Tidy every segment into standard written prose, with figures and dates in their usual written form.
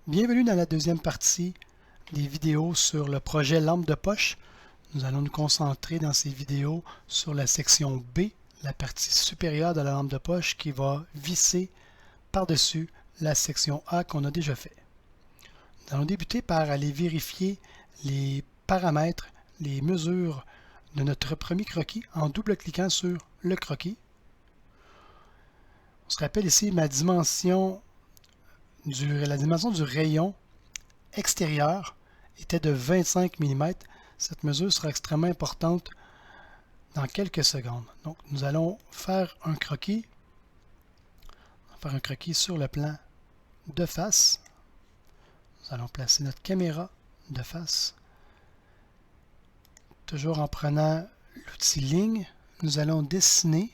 Bienvenue dans la deuxième partie des vidéos sur le projet lampe de poche. Nous allons nous concentrer dans ces vidéos sur la section B, la partie supérieure de la lampe de poche qui va visser par-dessus la section A qu'on a déjà fait. Nous allons débuter par aller vérifier les paramètres, les mesures de notre premier croquis en double-cliquant sur le croquis. On se rappelle ici la dimension du rayon extérieur était de 25 mm. Cette mesure sera extrêmement importante dans quelques secondes. Donc, nous allons faire un croquis. On va faire un croquis sur le plan de face. Nous allons placer notre caméra de face. Toujours en prenant l'outil ligne, nous allons dessiner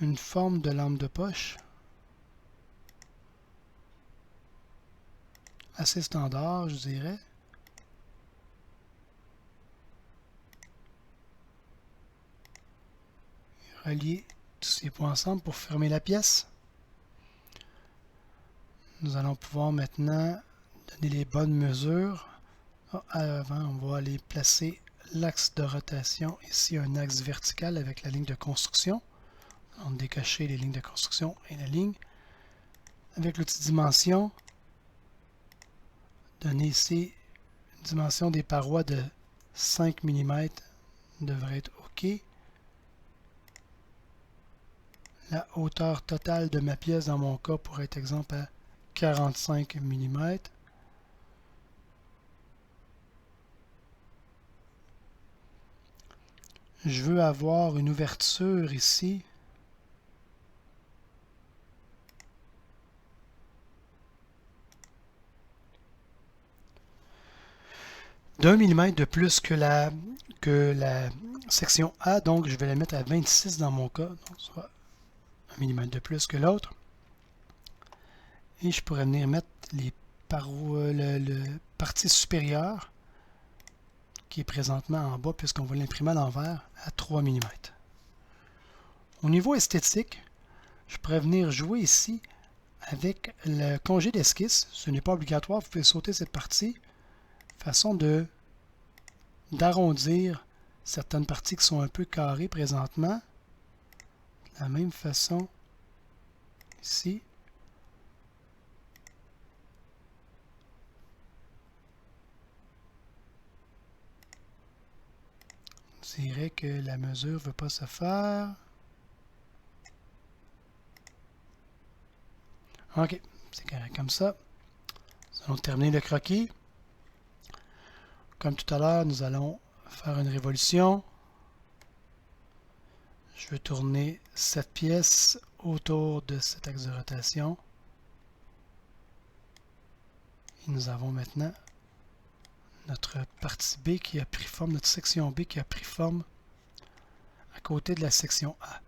une forme de lampe de poche assez standard, je dirais. Relier tous ces points ensemble pour fermer la pièce. Nous allons pouvoir maintenant donner les bonnes mesures. Avant, on va aller placer l'axe de rotation, ici un axe vertical avec la ligne de construction. On va décocher les lignes de construction et la ligne. Avec l'outil dimension, donner ici une dimension des parois de 5 mm devrait être OK. La hauteur totale de ma pièce, dans mon cas, pourrait être exemple à 45 mm. Je veux avoir une ouverture ici d'1 mm de plus que la section A, donc je vais la mettre à 26 dans mon cas, donc soit 1 mm de plus que l'autre. Et je pourrais venir mettre les parois, le partie supérieure qui est présentement en bas puisqu'on va l'imprimer à l'envers à 3 mm. Au niveau esthétique, je pourrais venir jouer ici avec le congé d'esquisse. Ce n'est pas obligatoire, vous pouvez sauter cette partie. Façon d'arrondir certaines parties qui sont un peu carrées présentement. De la même façon ici. Je dirais que la mesure ne veut pas se faire. OK, c'est correct comme ça. Nous allons terminer le croquis. Comme tout à l'heure, nous allons faire une révolution. Je veux tourner cette pièce autour de cet axe de rotation. Et nous avons maintenant notre partie B qui a pris forme, notre section B qui a pris forme à côté de la section A.